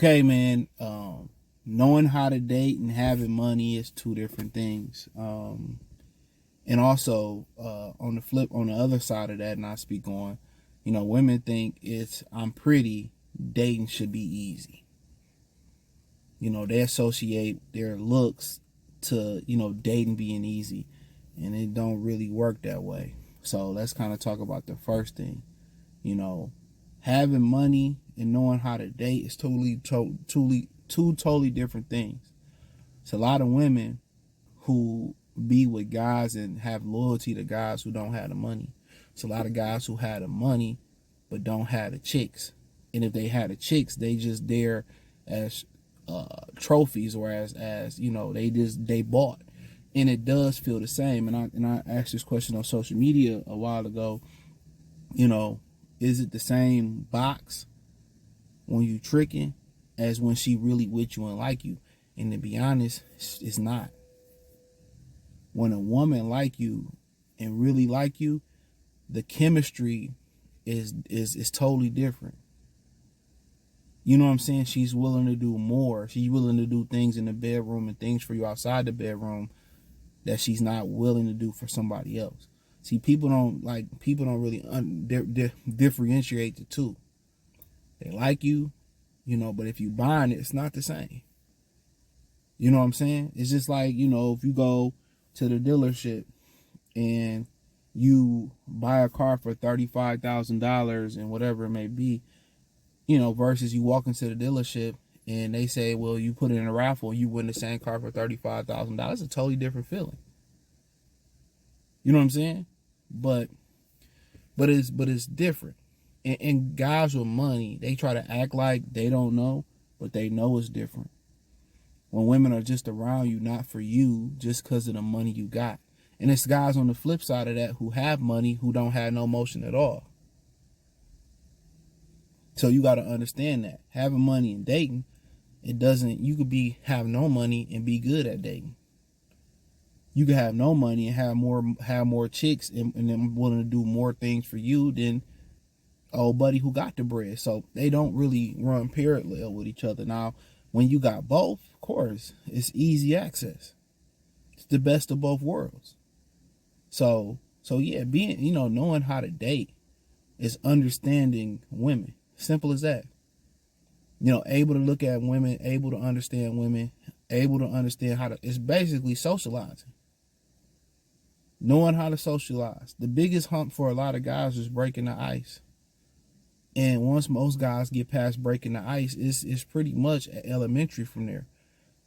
Okay, man. Knowing how to date and having money is two different things. And also, on the other side of that, and I speak on, women think I'm pretty, dating should be easy. They associate their looks to, dating being easy, and it don't really work that way. So let's kind of talk about the first thing. You know, Having money and knowing how to date is two totally different things. It's a lot of women who be with guys and have loyalty to guys who don't have the money. It's a lot of guys who have the money but don't have the chicks. And if they had the chicks, they just there as trophies, or as they bought. And it does feel the same. And I asked this question on social media a while ago. You know, is it the same box when you tricking as when she really with you and like you? And to be honest, it's not. When a woman like you and really like you, the chemistry is totally different. You know what I'm saying? She's willing to do more. She's willing to do things in the bedroom and things for you outside the bedroom that she's not willing to do for somebody else. See, people don't really differentiate the two. They like you, but if you buying it, it's not the same. You know what I'm saying? It's just like, if you go to the dealership and you buy a car for $35,000 and whatever it may be, versus you walk into the dealership and they say, well, you put it in a raffle and you win the same car for $35,000. It's a totally different feeling. You know what I'm saying? But it's different. And guys with money, they try to act like they don't know, but they know it's different. When women are just around you, not for you, just because of the money you got. And it's guys on the flip side of that who have money who don't have no emotion at all. So you got to understand that having money and dating, you could have no money and be good at dating. You could have no money and have more chicks and then willing to do more things for you than old buddy who got the bread. So they don't really run parallel with each other. Now, when you got both, of course, it's easy access. It's the best of both worlds. So yeah, knowing how to date is understanding women. Simple as that. Able to look at women, able to understand women, able to understand it's basically socializing. Knowing how to socialize. The biggest hump for a lot of guys is breaking the ice. And once most guys get past breaking the ice, it's pretty much elementary from there.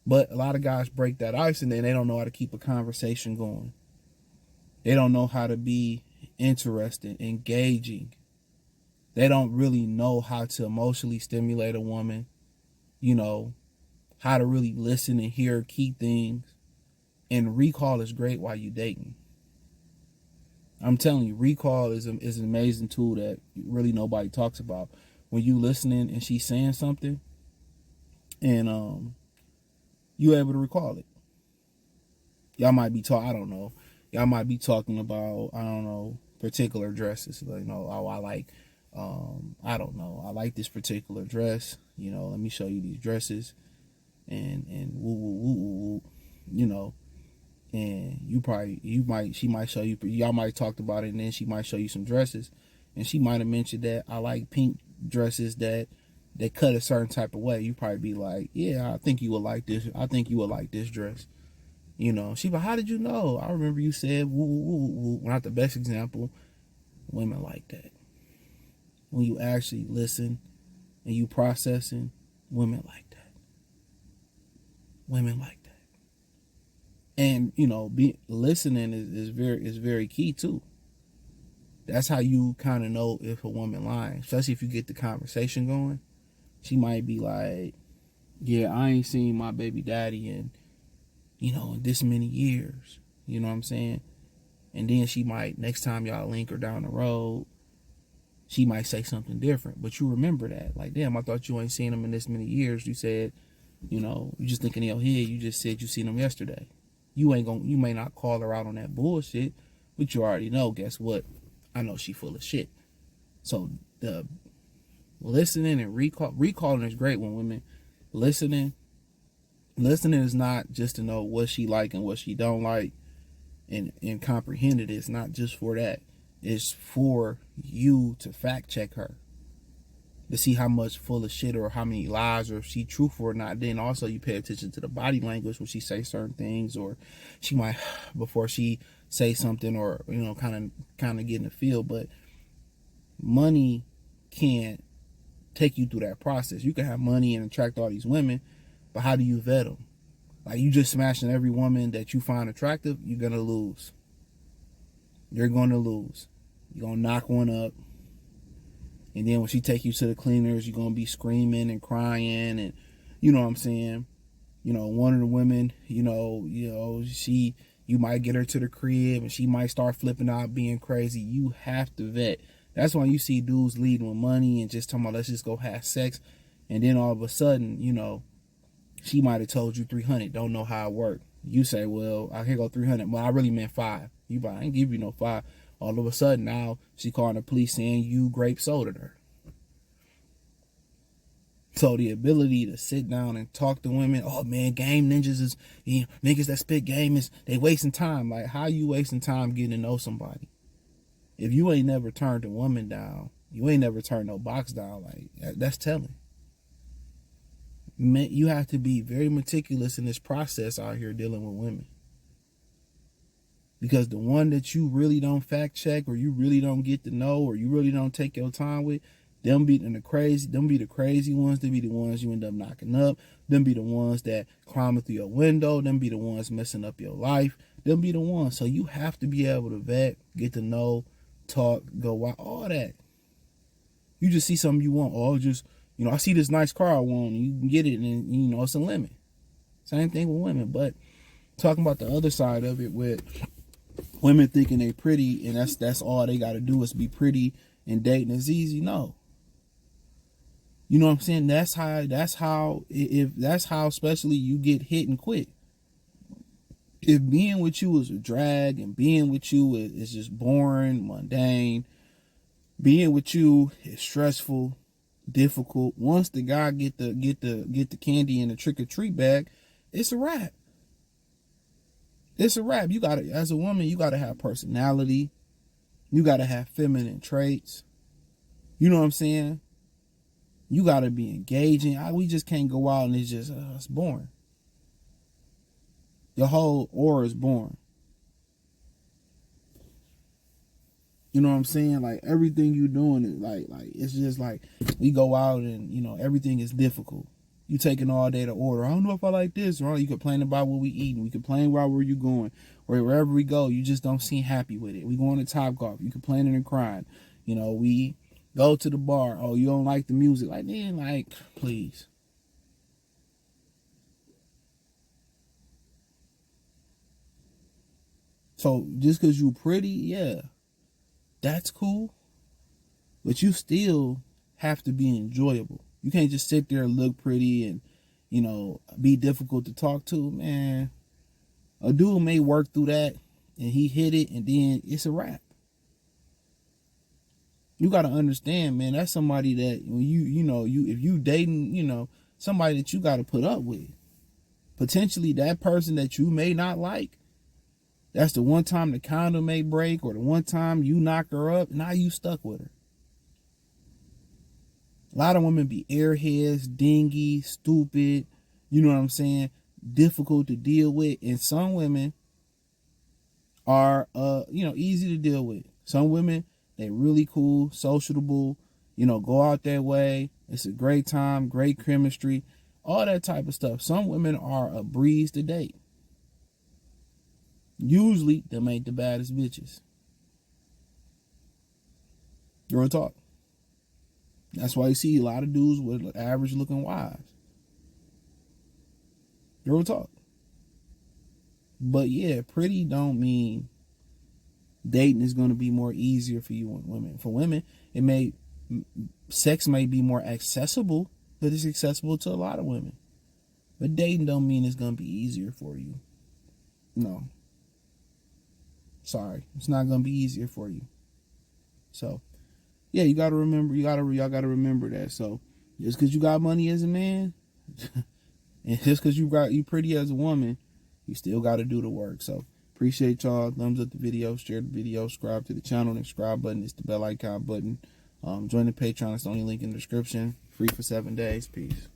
But a lot of guys break that ice and then they don't know how to keep a conversation going. They don't know how to be interested, engaging. They don't really know how to emotionally stimulate a woman, how to really listen and hear key things. And recall is great while you dating. I'm telling you, recall is an amazing tool that really nobody talks about. When you listening and she's saying something and you able to recall it. Y'all might be I don't know. Y'all might be talking about, I don't know, particular dresses. I like I don't know. I like this particular dress. Let me show you these dresses, and woo woo woo woo woo. And she might show you. Y'all might have talked about it, and then she might show you some dresses, and she might have mentioned that I like pink dresses that they cut a certain type of way. You probably be like, yeah, I think you would like this. I think you would like this dress. She like, how did you know? I remember you said woo woo woo woo. Not the best example. Women like that. When you actually listen and you processing, women like that. Women like that. And listening is very key too. That's how you kind of know if a woman lying, especially if you get the conversation going. She might be like, yeah, I ain't seen my baby daddy in this many years. You know what I'm saying? And then she might, next time y'all link her down the road, she might say something different. But you remember that. Like, damn, I thought you ain't seen him in this many years. You said, you just thinking in your head, you just said you seen him yesterday. You may not call her out on that bullshit, but you already know, guess what? I know she full of shit. So the listening and recalling is great when women Listening, listening is not just to know what she like and what she don't like, and comprehend it. It's not just for that. It's for you to fact check her, to see how much full of shit or how many lies, or if she truthful or not. Then also you pay attention to the body language when she say certain things, or she might before she say something, or kind of get in the feel. But money can't take you through that process. You can have money and attract all these women, but how do you vet them? Like, you just smashing every woman that you find attractive, you're gonna lose. You're gonna lose. You're gonna knock one up, and then when she take you to the cleaners, you're gonna be screaming and crying, and you know what I'm saying. One of the women, you might get her to the crib and she might start flipping out, being crazy. You have to vet. That's why you see dudes leading with money and just talking about, let's just go have sex, and then all of a sudden, she might have told you 300, don't know how it worked. You say, well, I can go 300. Well, I really meant 5. You, but I ain't give you no 5. All of a sudden, now she calling the police saying you grape sodaed her. So the ability to sit down and talk to women, oh man, game ninjas is, niggas that spit game is, they wasting time. Like, how you wasting time getting to know somebody? If you ain't never turned a woman down, you ain't never turned no box down, like, that's telling. You have to be very meticulous in this process out here dealing with women. Because the one that you really don't fact check, or you really don't get to know, or you really don't take your time with, them be the crazy ones. Them be the ones you end up knocking up. Them be the ones that climbing through your window. Them be the ones messing up your life. Them be the ones. So you have to be able to vet, get to know, talk, go out, all that. You just see something you want, or just, I see this nice car I want, and you can get it, and it's a limit. Same thing with women. But talking about the other side of it, with women thinking they pretty, and that's all they got to do is be pretty, and dating is easy. No. You know what I'm saying? That's how especially you get hit and quit. If being with you is a drag, and being with you is just boring, mundane, being with you is stressful, difficult. Once the guy get the candy in the trick or treat bag, it's a wrap. It's a wrap. You gotta, as a woman, you gotta have personality. You gotta have feminine traits. You know what I'm saying? You gotta be engaging. We just can't go out and it's just it's boring. Your whole aura is boring. You know what I'm saying? Like, everything you doing is like it's just like, we go out and everything is difficult. You taking all day to order. I don't know if I like this, or you complain about what we eating. We complain about where you going, or wherever we go, you just don't seem happy with it. We going to Topgolf, you complaining and crying. We go to the bar. Oh, you don't like the music. Like, man, like, please. So just because you pretty, yeah, that's cool. But you still have to be enjoyable. You can't just sit there and look pretty and, be difficult to talk to. Man, a dude may work through that and he hit it, and then it's a wrap. You got to understand, man, that's somebody that when if you dating, somebody that you got to put up with. Potentially that person that you may not like, that's the one time the condom may break, or the one time you knock her up, now you stuck with her. A lot of women be airheads, dingy, stupid, you know what I'm saying, difficult to deal with. And some women are easy to deal with. Some women, they really cool, sociable, go out that way. It's a great time, great chemistry, all that type of stuff. Some women are a breeze to date. Usually, them ain't the baddest bitches. Real talk. That's why you see a lot of dudes with average looking wives. Real talk. But yeah, pretty don't mean dating is going to be more easier for you and women. For women, sex may be more accessible, but it's accessible to a lot of women. But dating don't mean it's going to be easier for you. No. Sorry. It's not going to be easier for you. So, yeah, you got to remember, y'all got to remember that. So, just because you got money as a man, And just because you pretty as a woman, you still got to do the work. So appreciate y'all. Thumbs up the video, share the video, subscribe to the channel. The subscribe button is the bell icon button. Join the Patreon. It's the only link in the description. Free for 7 days. Peace.